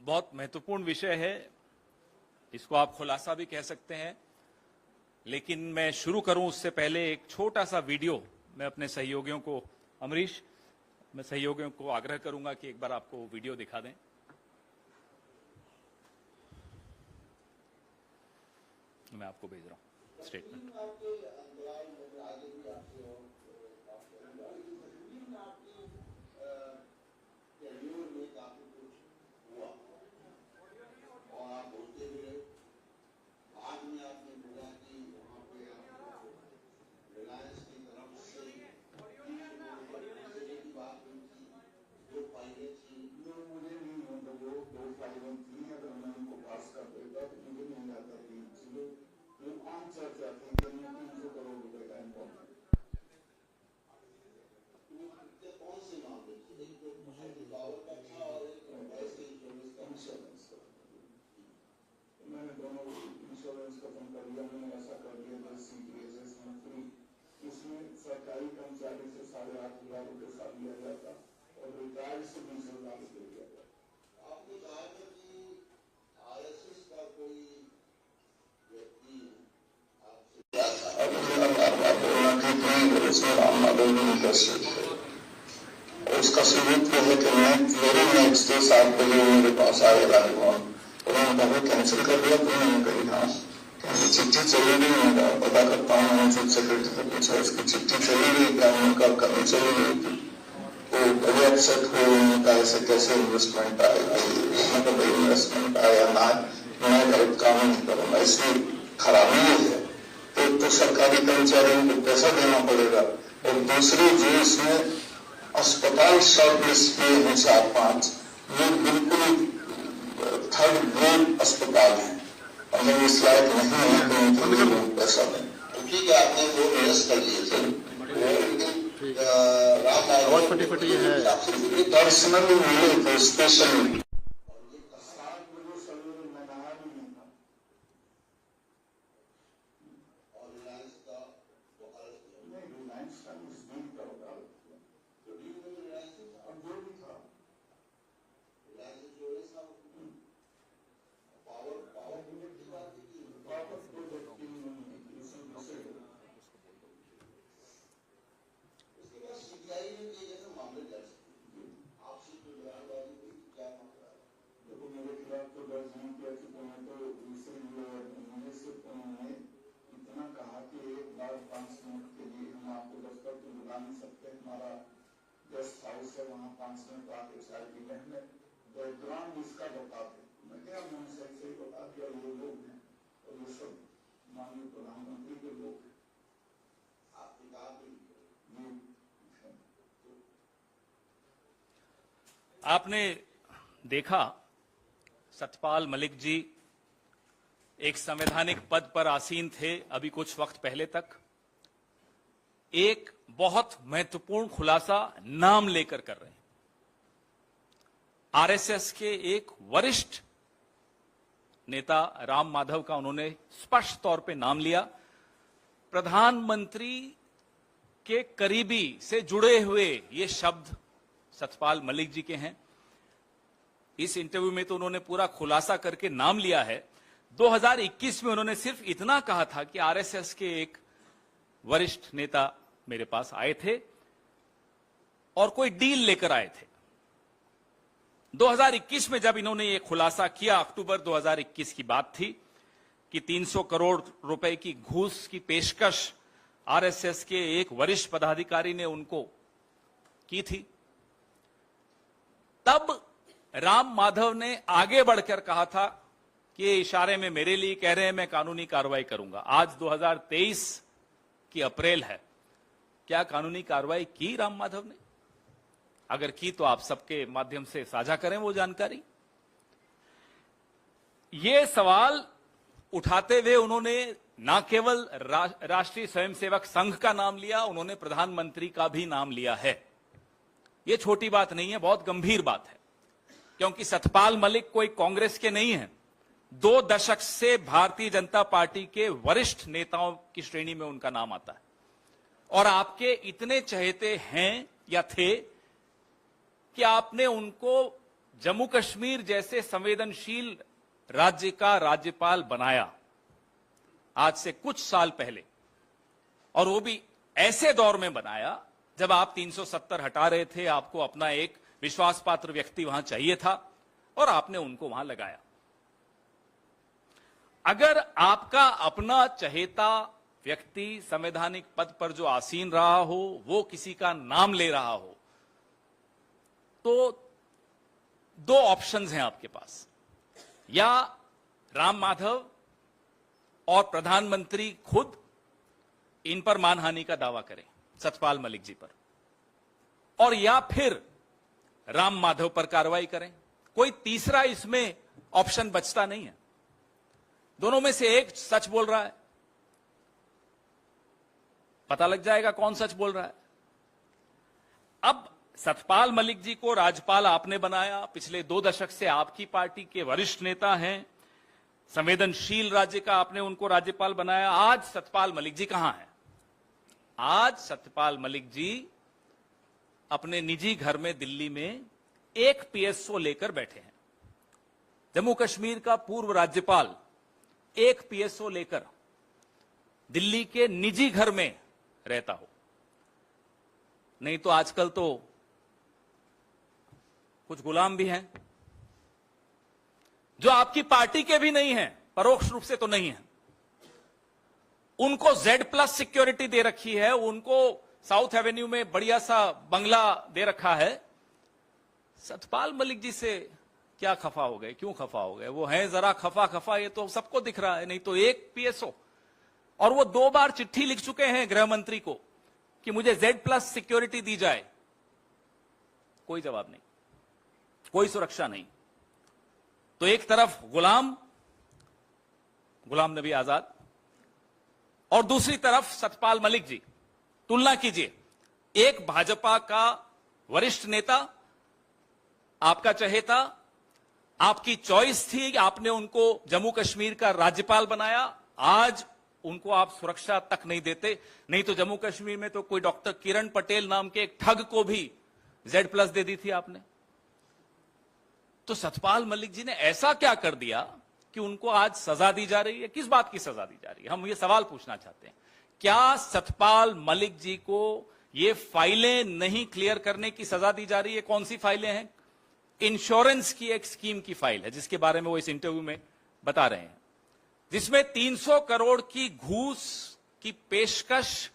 बहुत महत्वपूर्ण विषय है, इसको आप खुलासा भी कह सकते हैं। लेकिन मैं शुरू करूं उससे पहले एक छोटा सा वीडियो मैं अपने सहयोगियों को, अमरीश, मैं सहयोगियों को आग्रह करूंगा कि एक बार आपको वीडियो दिखा दें। मैं आपको भेज रहा हूं स्टेटमेंट। सरकारी कर्मचारी से 8,500 रुपये साल लिया जाता और रिटायर्ड से 20,000 रुपये लिया जाता। आपने कहा था कि आरएसएस का कोई व्यक्ति आपसे उसका सबूत यह है कि मैं वेरी नेक्स्ट डे 7 बजे मेरे पास आए राजभवन, उन्होंने कहा कैंसिल कर दिया। तो मैंने कही हाँ, चिट्ठी चली गई। मैं पता करता हूँ, मैंने चीफ सेक्रेटरी से पूछा इसकी चिट्ठी चली गई क्या? उनका कभी चली गई थी। तो बड़े अपसेट हुए। उन्होंने कहा ऐसे कैसे इन्वेस्टमेंट आएगा? मतलब इन्वेस्टमेंट आया ना, मैं गलत काम नहीं करूँगा, इसमें खराबी है। तो सरकारी कर्मचारियों को पैसा देना पड़ेगा। और दूसरी जो इसमें अस्पताल शॉर्ट लिस्ट किए हैं 4-5, ये बिल्कुल थर्ड ग्रेड अस्पताल है। अगर इस लायक नहीं है तो उनको पैसा दें। ठीक है, आपने वो अरेस्ट कर लिए थे। आवाज फटी है। पर्सनली मिले थे, स्पेशली। वहाँ 5 मिनट आके चाय पीने में बैकग्राउंड इसका बताते। मैं क्या, मैंने सही सही बता दिया ये लोग हैं और ये सब माननीय प्रधानमंत्री के लोग हैं। आपकी बात आपने देखा सतपाल मलिक जी एक संवैधानिक पद पर आसीन थे अभी कुछ वक्त पहले तक। एक बहुत महत्वपूर्ण खुलासा नाम लेकर कर रहे हैं। आरएसएस के एक वरिष्ठ नेता राम माधव का उन्होंने स्पष्ट तौर पे नाम लिया। प्रधानमंत्री के करीबी से जुड़े हुए ये शब्द सतपाल मलिक जी के हैं। इस इंटरव्यू में तो उन्होंने पूरा खुलासा करके नाम लिया है। 2021 में उन्होंने सिर्फ इतना कहा था कि आरएसएस के एक वरिष्ठ नेता मेरे पास आए थे और कोई डील लेकर आए थे। 2021 में जब इन्होंने ये खुलासा किया, अक्टूबर 2021 की बात थी कि 300 करोड़ रुपए की घूस की पेशकश आरएसएस के एक वरिष्ठ पदाधिकारी ने उनको की थी। तब राम माधव ने आगे बढ़कर कहा था कि ये इशारे में मेरे लिए कह रहे हैं, मैं कानूनी कार्रवाई करूंगा। आज 2023 की अप्रैल है, क्या कानूनी कार्रवाई की राम माधव ने? अगर की तो आप सबके माध्यम से साझा करें वो जानकारी। ये सवाल उठाते हुए उन्होंने न केवल राष्ट्रीय स्वयंसेवक संघ का नाम लिया, उन्होंने प्रधानमंत्री का भी नाम लिया है। ये छोटी बात नहीं है, बहुत गंभीर बात है, क्योंकि सतपाल मलिक कोई कांग्रेस के नहीं है। 2 दशक से भारतीय जनता पार्टी के वरिष्ठ नेताओं की श्रेणी में उनका नाम आता है और आपके इतने चहेते हैं या थे कि आपने उनको जम्मू कश्मीर जैसे संवेदनशील राज्य का राज्यपाल बनाया आज से कुछ साल पहले, और वो भी ऐसे दौर में बनाया जब आप 370 हटा रहे थे, आपको अपना एक विश्वास पात्र व्यक्ति वहां चाहिए था और आपने उनको वहां लगाया। अगर आपका अपना चहेता व्यक्ति संवैधानिक पद पर जो आसीन रहा हो वो किसी का नाम ले रहा हो, तो दो ऑप्शंस हैं आपके पास, या राम माधव और प्रधानमंत्री खुद इन पर मानहानि का दावा करें सतपाल मलिक जी पर, और या फिर राम माधव पर कार्रवाई करें। कोई तीसरा इसमें ऑप्शन बचता नहीं है, दोनों में से एक सच बोल रहा है, पता लग जाएगा कौन सच बोल रहा है। अब सतपाल मलिक जी को राज्यपाल आपने बनाया, पिछले 2 दशक से आपकी पार्टी के वरिष्ठ नेता हैं, संवेदनशील राज्य का आपने उनको राज्यपाल बनाया। आज सतपाल मलिक जी कहां हैं? आज सतपाल मलिक जी अपने निजी घर में दिल्ली में एक पीएसओ लेकर बैठे हैं। जम्मू कश्मीर का पूर्व राज्यपाल एक पीएसओ लेकर दिल्ली के निजी घर में रहता हो, नहीं तो आजकल तो कुछ गुलाम भी हैं जो आपकी पार्टी के भी नहीं हैं, परोक्ष रूप से तो नहीं है, उनको Z+ सिक्योरिटी दे रखी है, उनको साउथ एवेन्यू में बढ़िया सा बंगला दे रखा है। सतपाल मलिक जी से क्या खफा हो गए, क्यों खफा हो गए? वो हैं जरा खफा, ये तो सबको दिख रहा है। नहीं तो एक पीएसओ, और वो 2 बार चिट्ठी लिख चुके हैं गृह मंत्री को कि मुझे Z+ सिक्योरिटी दी जाए, कोई जवाब नहीं, कोई सुरक्षा नहीं। तो एक तरफ गुलाम नबी आजाद और दूसरी तरफ सतपाल मलिक जी। तुलना कीजिए, एक भाजपा का वरिष्ठ नेता, आपका चहेता, आपकी चॉइस थी, आपने उनको जम्मू कश्मीर का राज्यपाल बनाया, आज उनको आप सुरक्षा तक नहीं देते। नहीं तो जम्मू कश्मीर में तो कोई डॉक्टर किरण पटेल नाम के एक ठग को भी Z+ दे दी थी आपने। तो सतपाल मलिक जी ने ऐसा क्या कर दिया कि उनको आज सजा दी जा रही है? किस बात की सजा दी जा रही है? हम ये सवाल पूछना चाहते हैं। क्या सतपाल मलिक जी को ये फाइलें नहीं क्लियर करने की सजा दी जा रही है? कौन सी फाइलें हैं? इंश्योरेंस की एक स्कीम की फाइल है जिसके बारे में वो इस इंटरव्यू में बता रहे हैं, जिसमें 300 करोड़ की घूस की पेशकश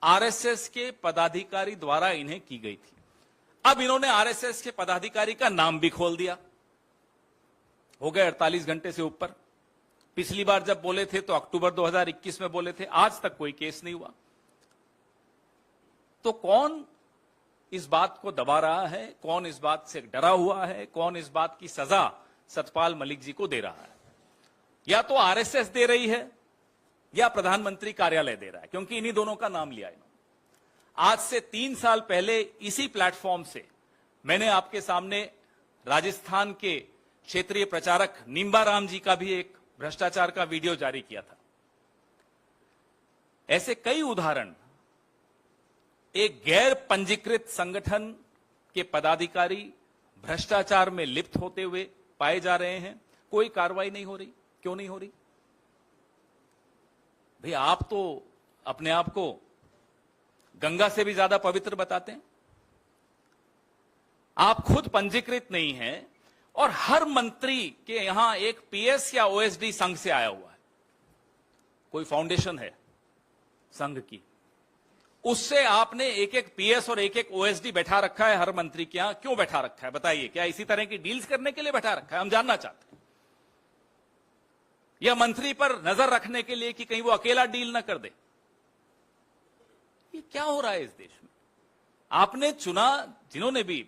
आरएसएस के पदाधिकारी द्वारा इन्हें की गई थी। अब इन्होंने आरएसएस के पदाधिकारी का नाम भी खोल दिया। हो गए 48 घंटे से ऊपर। पिछली बार जब बोले थे तो अक्टूबर 2021 में बोले थे, आज तक कोई केस नहीं हुआ। तो कौन इस बात को दबा रहा है? कौन इस बात से डरा हुआ है? कौन इस बात की सजा सतपाल मलिक जी को दे रहा है? या तो आरएसएस दे रही है या प्रधानमंत्री कार्यालय दे रहा है, क्योंकि इन्हीं दोनों का नाम लिया इन्होंने। आज से 3 साल पहले इसी प्लेटफॉर्म से मैंने आपके सामने राजस्थान के क्षेत्रीय प्रचारक निम्बा राम जी का भी एक भ्रष्टाचार का वीडियो जारी किया था। ऐसे कई उदाहरण, एक गैर पंजीकृत संगठन के पदाधिकारी भ्रष्टाचार में लिप्त होते हुए पाए जा रहे हैं, कोई कार्रवाई नहीं हो रही। क्यों नहीं हो रही? भाई आप तो अपने आप को गंगा से भी ज्यादा पवित्र बताते हैं। आप खुद पंजीकृत नहीं हैं और हर मंत्री के यहां एक पीएस या ओएसडी संघ से आया हुआ है, कोई फाउंडेशन है संघ की, उससे आपने एक एक पीएस और एक एक ओएसडी बैठा रखा है हर मंत्री के यहां। क्यों बैठा रखा है बताइए? क्या इसी तरह की डील्स करने के लिए बैठा रखा है? हम जानना चाहते हैं। या मंत्री पर नजर रखने के लिए कि कहीं वो अकेला डील ना कर दे? ये क्या हो रहा है इस देश में? आपने चुना, जिन्होंने भी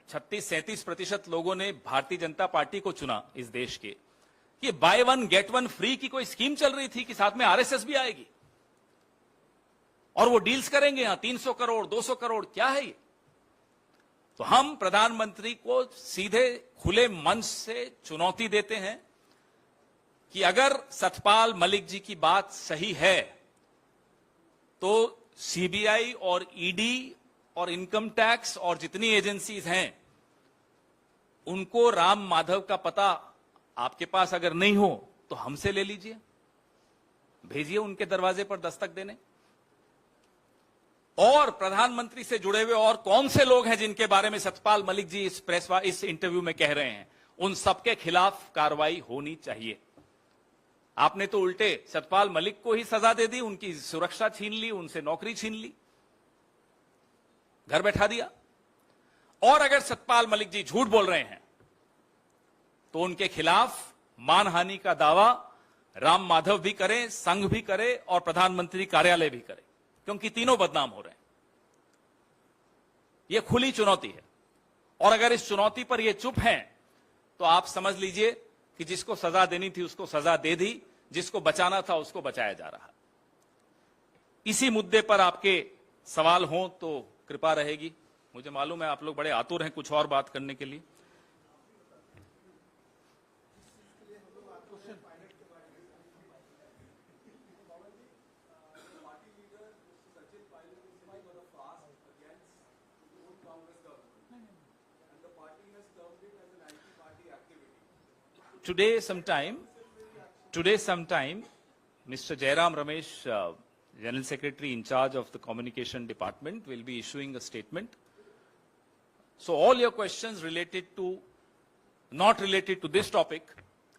36-37% लोगों ने भारतीय जनता पार्टी को चुना इस देश के, ये बाय 1 गेट 1 फ्री की कोई स्कीम चल रही थी कि साथ में आरएसएस भी आएगी और वो डील्स करेंगे यहां 300 करोड़ 200 करोड़। क्या है ये? तो हम प्रधानमंत्री को सीधे खुले मंच से चुनौती देते हैं कि अगर सतपाल मलिक जी की बात सही है तो सीबीआई और ईडी और इनकम टैक्स और जितनी एजेंसीज हैं उनको राम माधव का पता आपके पास अगर नहीं हो तो हमसे ले लीजिए, भेजिए उनके दरवाजे पर दस्तक देने। और प्रधानमंत्री से जुड़े हुए और कौन से लोग हैं जिनके बारे में सतपाल मलिक जी इस इंटरव्यू में कह रहे हैं, उन सबके खिलाफ कार्रवाई होनी चाहिए। आपने तो उल्टे सतपाल मलिक को ही सजा दे दी, उनकी सुरक्षा छीन ली, उनसे नौकरी छीन ली, घर बैठा दिया। और अगर सतपाल मलिक जी झूठ बोल रहे हैं तो उनके खिलाफ मानहानि का दावा राम माधव भी करे, संघ भी करे और प्रधानमंत्री कार्यालय भी करे, क्योंकि तीनों बदनाम हो रहे हैं। यह खुली चुनौती है और अगर इस चुनौती पर ये चुप हैं तो आप समझ लीजिए कि जिसको सजा देनी थी उसको सजा दे दी, जिसको बचाना था उसको बचाया जा रहा। इसी मुद्दे पर आपके सवाल हों तो कृपा रहेगी। मुझे मालूम है आप लोग बड़े आतुर हैं कुछ और बात करने के लिए। Today sometime, Mr. Jairam Ramesh, General Secretary in charge of the Communication Department, will be issuing a statement. So all your questions not related to this topic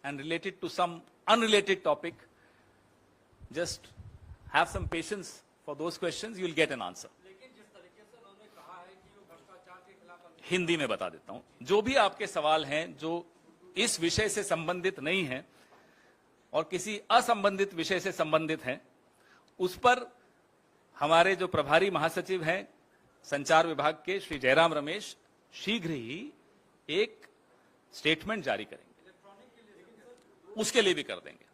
and related to some unrelated topic, just have some patience for those questions, you will get an answer. Hindi में बता देता हूं, जो भी आपके सवाल हैं जो इस विषय से संबंधित नहीं है और किसी असंबंधित विषय से संबंधित हैं, उस पर हमारे जो प्रभारी महासचिव हैं संचार विभाग के श्री जयराम रमेश शीघ्र ही एक स्टेटमेंट जारी करेंगे, उसके लिए भी कर देंगे।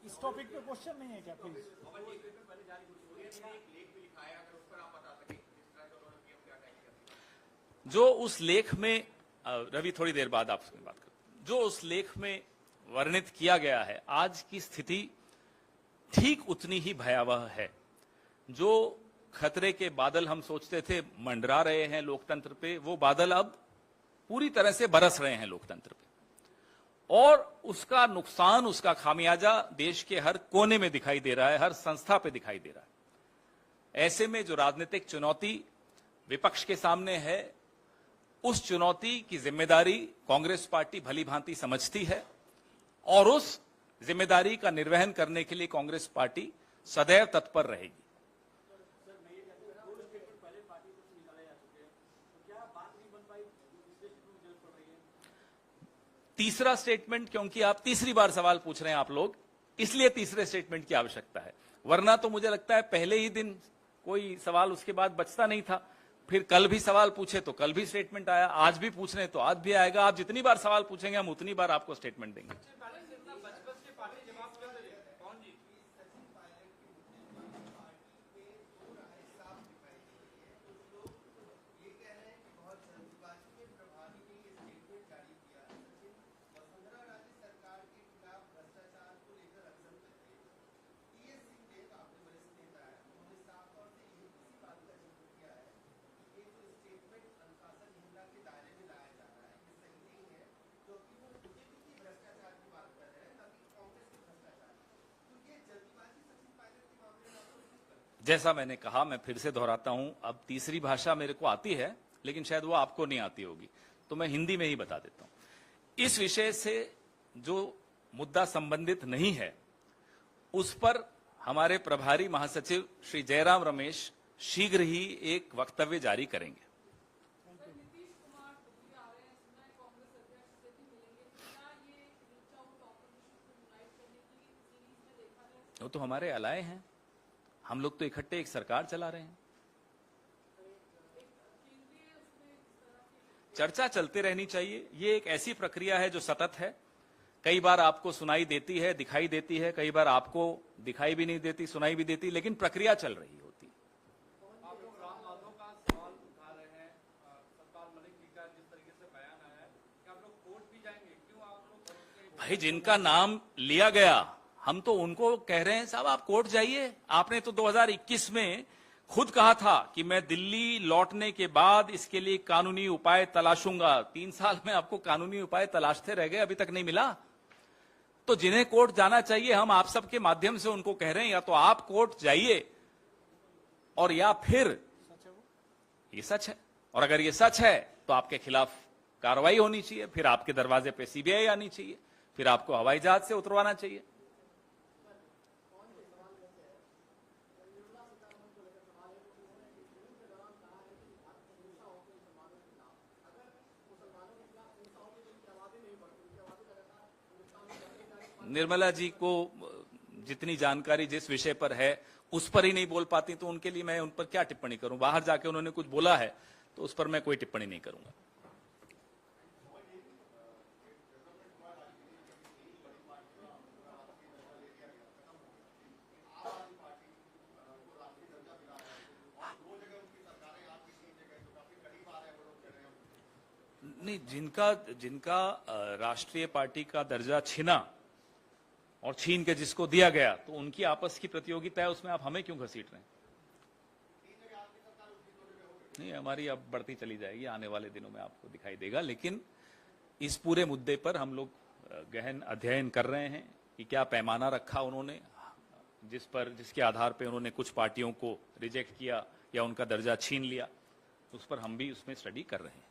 इस टॉपिक पे क्वेश्चन नहीं है क्या प्लीज? जो उस लेख में, रवि थोड़ी देर बाद आपसे बात करूं, जो उस लेख में वर्णित किया गया है, आज की स्थिति ठीक उतनी ही भयावह है। जो खतरे के बादल हम सोचते थे मंडरा रहे हैं लोकतंत्र पे, वो बादल अब पूरी तरह से बरस रहे हैं लोकतंत्र पे और उसका नुकसान, उसका खामियाजा देश के हर कोने में दिखाई दे रहा है, हर संस्था पे दिखाई दे रहा है। ऐसे में जो राजनीतिक चुनौती विपक्ष के सामने है, उस चुनौती की जिम्मेदारी कांग्रेस पार्टी भली भांति समझती है और उस जिम्मेदारी का निर्वहन करने के लिए कांग्रेस पार्टी सदैव तत्पर रहेगी। तीसरा स्टेटमेंट, क्योंकि आप तीसरी बार सवाल पूछ रहे हैं आप लोग, इसलिए तीसरे स्टेटमेंट की आवश्यकता है, वरना तो मुझे लगता है पहले ही दिन कोई सवाल उसके बाद बचता नहीं था। फिर कल भी सवाल पूछे तो कल भी स्टेटमेंट आया, आज भी पूछ रहे तो आज भी आएगा। आप जितनी बार सवाल पूछेंगे हम उतनी बार आपको स्टेटमेंट देंगे। जैसा मैंने कहा, मैं फिर से दोहराता हूं, अब तीसरी भाषा मेरे को आती है लेकिन शायद वो आपको नहीं आती होगी, तो मैं हिंदी में ही बता देता हूं। इस विषय से जो मुद्दा संबंधित नहीं है उस पर हमारे प्रभारी महासचिव श्री जयराम रमेश शीघ्र ही एक वक्तव्य जारी करेंगे। वो तो हमारे अलाय हैं, हम लोग तो इकट्ठे एक सरकार चला रहे हैं। चर्चा चलती रहनी चाहिए, ये एक ऐसी प्रक्रिया है जो सतत है। कई बार आपको सुनाई देती है, दिखाई देती है, कई बार आपको दिखाई भी नहीं देती, सुनाई भी देती, लेकिन प्रक्रिया चल रही होती है। आप लोग राम माधव का सवाल उठा रहे हैं, सतपाल मलिक जी का जिस तरीके से बयान आया है, कि आप लोग कोर्ट भी जाएंगे, क्यों आप लोग? भाई जिनका नाम लिया गया हम तो उनको कह रहे हैं साहब आप कोर्ट जाइए। आपने तो 2021 में खुद कहा था कि मैं दिल्ली लौटने के बाद इसके लिए कानूनी उपाय तलाशूंगा। 3 साल में आपको कानूनी उपाय तलाशते रह गए, अभी तक नहीं मिला। तो जिन्हें कोर्ट जाना चाहिए, हम आप सबके माध्यम से उनको कह रहे हैं, या तो आप कोर्ट जाइए, और या फिर ये सच है, और अगर ये सच है तो आपके खिलाफ कार्रवाई होनी चाहिए, फिर आपके दरवाजे पे सीबीआई आनी चाहिए, फिर आपको हवाई जहाज से उतरवाना चाहिए। निर्मला जी को जितनी जानकारी जिस विषय पर है उस पर ही नहीं बोल पाती, तो उनके लिए मैं उन पर क्या टिप्पणी करूं। बाहर जाके उन्होंने कुछ बोला है तो उस पर मैं कोई टिप्पणी नहीं करूंगा। नहीं, जिनका राष्ट्रीय पार्टी का दर्जा छिना और छीन के जिसको दिया गया, तो उनकी आपस की प्रतियोगिता है, उसमें आप हमें क्यों घसीट रहे हैं? नहीं, हमारी अब बढ़ती चली जाएगी, आने वाले दिनों में आपको दिखाई देगा। लेकिन इस पूरे मुद्दे पर हम लोग गहन अध्ययन कर रहे हैं कि क्या पैमाना रखा उन्होंने, जिसके आधार पर उन्होंने कुछ पार्टियों को रिजेक्ट किया या उनका दर्जा छीन लिया। उस पर हम भी उसमें स्टडी कर रहे हैं।